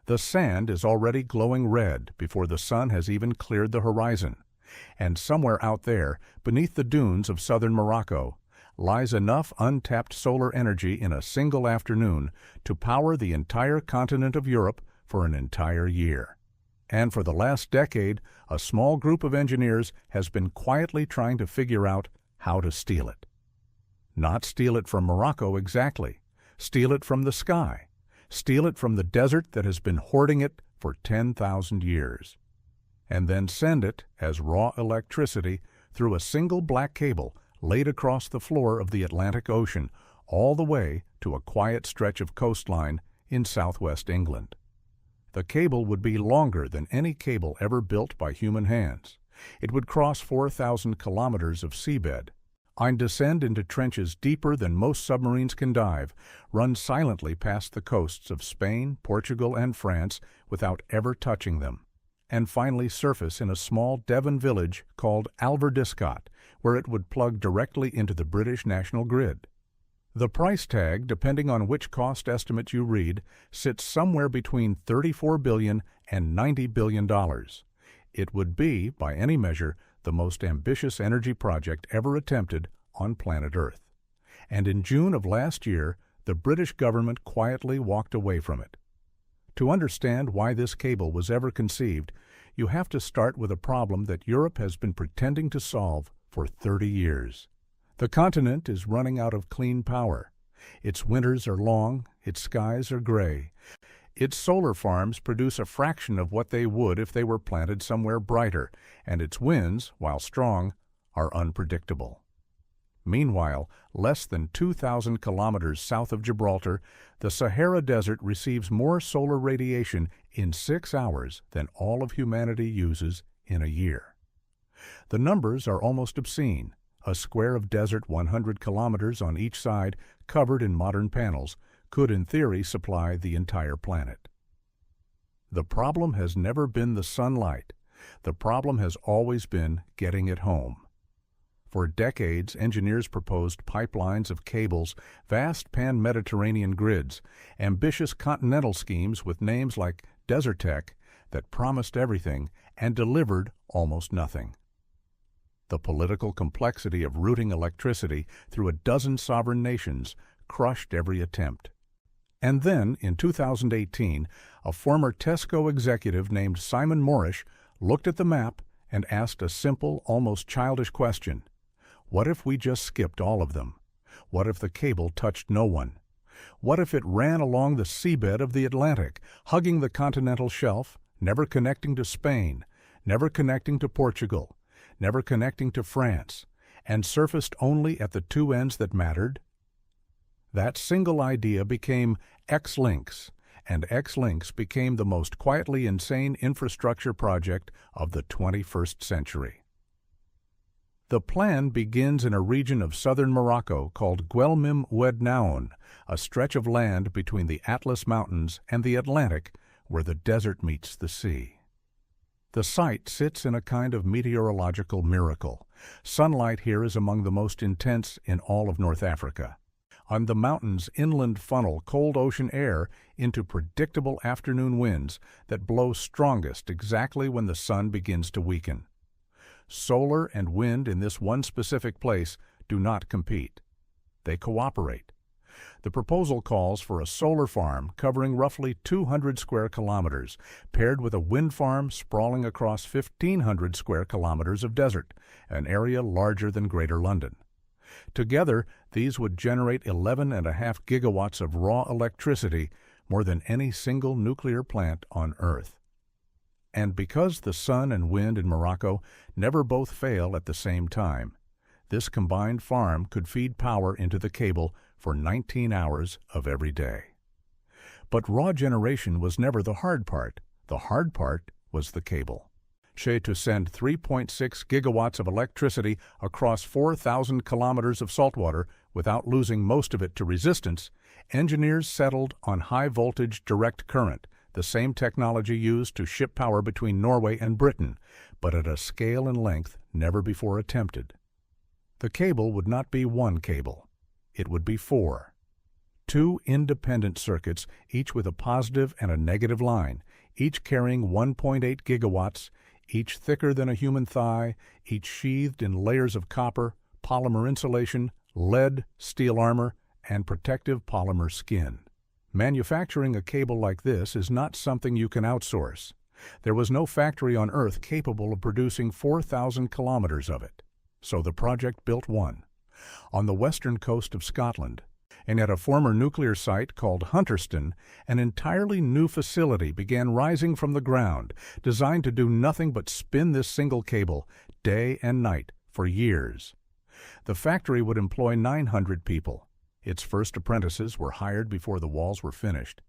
The sand is already glowing red before the sun has even cleared the horizon, and somewhere out there, beneath the dunes of southern Morocco, lies enough untapped solar energy in a single afternoon to power the entire continent of Europe for an entire year. And for the last decade, a small group of engineers has been quietly trying to figure out how to steal it. Not steal it from Morocco exactly. Steal it from the sky. Steal it from the desert that has been hoarding it for 10,000 years. And then send it as raw electricity through a single black cable laid across the floor of the Atlantic Ocean all the way to a quiet stretch of coastline in southwest England. The cable would be longer than any cable ever built by human hands. It would cross 4,000 kilometers of seabed, and descend into trenches deeper than most submarines can dive, run silently past the coasts of Spain, Portugal, and France without ever touching them, and finally surface in a small Devon village called Alverdiscot, where it would plug directly into the British national grid. The price tag, depending on which cost estimate you read, sits somewhere between $34 billion and $90 billion. It would be, by any measure, the most ambitious energy project ever attempted on planet Earth. And in June of last year, the British government quietly walked away from it. To understand why this cable was ever conceived, you have to start with a problem that Europe has been pretending to solve for 30 years. The continent is running out of clean power. Its winters are long, its skies are gray. Its solar farms produce a fraction of what they would if they were planted somewhere brighter, and its winds, while strong, are unpredictable. Meanwhile, less than 2,000 kilometers south of Gibraltar, the Sahara Desert receives more solar radiation in 6 hours than all of humanity uses in a year. The numbers are almost obscene. A square of desert 100 kilometers on each side, covered in modern panels, could in theory supply the entire planet. The problem has never been the sunlight. The problem has always been getting it home. For decades, engineers proposed pipelines of cables, vast pan-Mediterranean grids, ambitious continental schemes with names like Desertec that promised everything and delivered almost nothing. The political complexity of routing electricity through a dozen sovereign nations crushed every attempt. And then, in 2018, a former Tesco executive named Simon Morish looked at the map and asked a simple, almost childish question. What if we just skipped all of them? What if the cable touched no one? What if it ran along the seabed of the Atlantic, hugging the continental shelf, never connecting to Spain, never connecting to Portugal, never connecting to France, and surfaced only at the two ends that mattered? That single idea became Xlinks, and Xlinks became the most quietly insane infrastructure project of the 21st century. The plan begins in a region of southern Morocco called Guelmim Oued Naoun, a stretch of land between the Atlas Mountains and the Atlantic where the desert meets the sea. The site sits in a kind of meteorological miracle. Sunlight here is among the most intense in all of North Africa. On the mountains, inland funnel cold ocean air into predictable afternoon winds that blow strongest exactly when the sun begins to weaken. Solar and wind in this one specific place do not compete. They cooperate. The proposal calls for a solar farm covering roughly 200 square kilometers, paired with a wind farm sprawling across 1,500 square kilometers of desert, an area larger than Greater London. Together, these would generate 11.5 gigawatts of raw electricity, more than any single nuclear plant on Earth. And because the sun and wind in Morocco never both fail at the same time, this combined farm could feed power into the cable for 19 hours of every day. But raw generation was never the hard part. The hard part was the cable. To send 3.6 gigawatts of electricity across 4,000 kilometers of saltwater without losing most of it to resistance, engineers settled on high-voltage direct current, the same technology used to ship power between Norway and Britain, but at a scale and length never before attempted. The cable would not be one cable. It would be 4. Two independent circuits, each with a positive and a negative line, each carrying 1.8 gigawatts, each thicker than a human thigh, each sheathed in layers of copper, polymer insulation, lead, steel armor, and protective polymer skin. Manufacturing a cable like this is not something you can outsource. There was no factory on Earth capable of producing 4,000 kilometers of it. So the project built one, on the western coast of Scotland, and at a former nuclear site called Hunterston, an entirely new facility began rising from the ground, designed to do nothing but spin this single cable, day and night, for years. The factory would employ 900 people. Its first apprentices were hired before the walls were finished,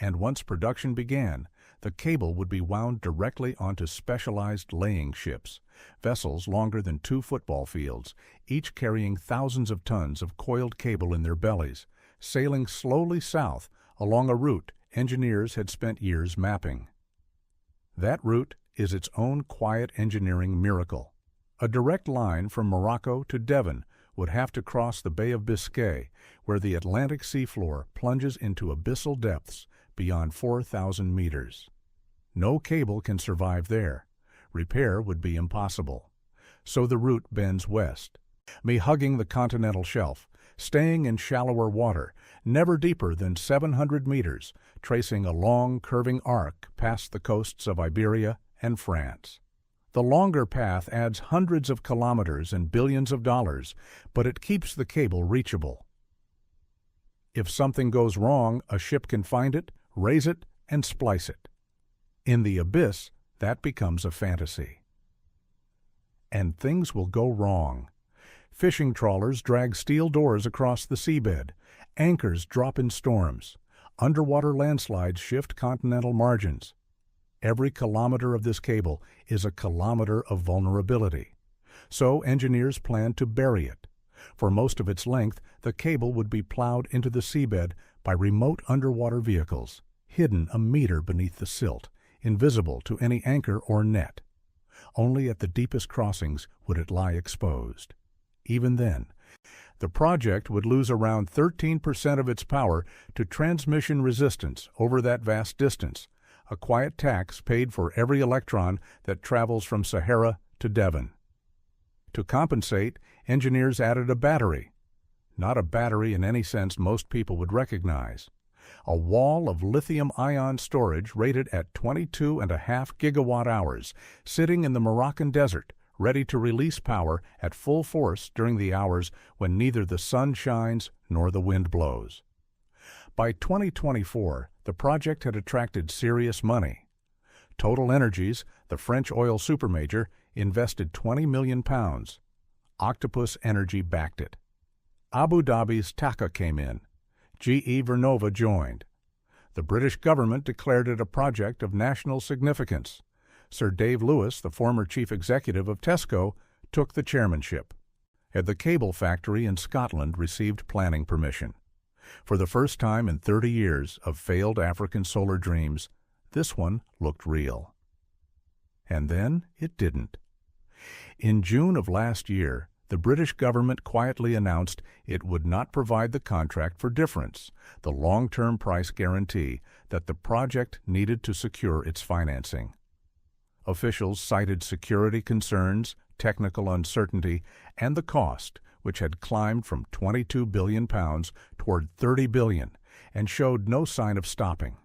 and once production began, the cable would be wound directly onto specialized laying ships, vessels longer than 2 football fields, each carrying thousands of tons of coiled cable in their bellies, sailing slowly south along a route engineers had spent years mapping. That route is its own quiet engineering miracle. A direct line from Morocco to Devon would have to cross the Bay of Biscay, where the Atlantic seafloor plunges into abyssal depths beyond 4,000 meters. No cable can survive there. Repair would be impossible. So the route bends west, hugging the continental shelf, staying in shallower water, never deeper than 700 meters, tracing a long, curving arc past the coasts of Iberia and France. The longer path adds hundreds of kilometers and billions of dollars, but it keeps the cable reachable. If something goes wrong, a ship can find it, raise it, and splice it. In the abyss, that becomes a fantasy. And things will go wrong. Fishing trawlers drag steel doors across the seabed. Anchors drop in storms. Underwater landslides shift continental margins. Every kilometer of this cable is a kilometer of vulnerability. So engineers plan to bury it. For most of its length, the cable would be plowed into the seabed by remote underwater vehicles, hidden a meter beneath the silt, invisible to any anchor or net. Only at the deepest crossings would it lie exposed. Even then, the project would lose around 13% of its power to transmission resistance over that vast distance, a quiet tax paid for every electron that travels from Sahara to Devon. To compensate, engineers added a battery. Not a battery in any sense most people would recognize. A wall of lithium-ion storage rated at 22.5 gigawatt-hours, sitting in the Moroccan desert, ready to release power at full force during the hours when neither the sun shines nor the wind blows. By 2024, the project had attracted serious money. Total Energies, the French oil supermajor, invested £20 million. Octopus Energy backed it. Abu Dhabi's TAQA came in. GE Vernova joined. The British government declared it a project of national significance. Sir Dave Lewis, the former chief executive of Tesco, took the chairmanship. And the cable factory in Scotland received planning permission. For the first time in 30 years of failed African solar dreams, this one looked real. And then it didn't. In June of last year, the British government quietly announced it would not provide the contract for difference, the long-term price guarantee that the project needed to secure its financing. Officials cited security concerns, technical uncertainty, and the cost, which had climbed from £22 billion toward $30 billion, and showed no sign of stopping.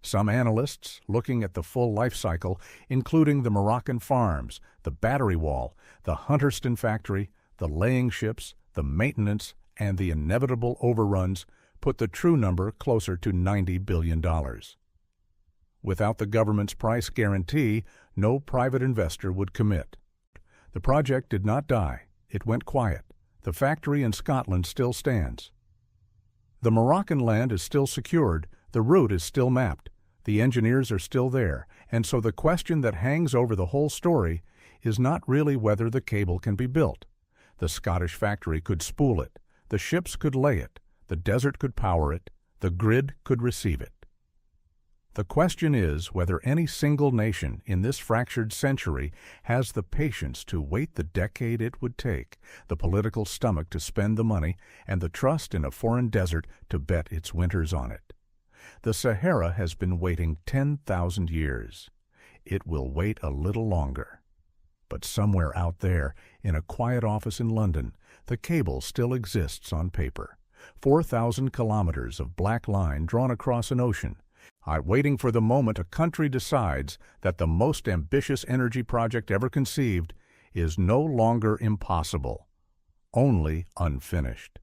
Some analysts, looking at the full life cycle, including the Moroccan farms, the battery wall, the Hunterston factory, the laying ships, the maintenance, and the inevitable overruns, put the true number closer to $90 billion. Without the government's price guarantee, no private investor would commit. The project did not die. It went quiet. The factory in Scotland still stands. The Moroccan land is still secured, the route is still mapped, the engineers are still there, and so the question that hangs over the whole story is not really whether the cable can be built. The Scottish factory could spool it, the ships could lay it, the desert could power it, the grid could receive it. The question is whether any single nation in this fractured century has the patience to wait the decade it would take, the political stomach to spend the money, and the trust in a foreign desert to bet its winters on it. The Sahara has been waiting 10,000 years. It will wait a little longer. But somewhere out there, in a quiet office in London, the cable still exists on paper. 4,000 kilometers of black line drawn across an ocean, waiting for the moment a country decides that the most ambitious energy project ever conceived is no longer impossible, only unfinished.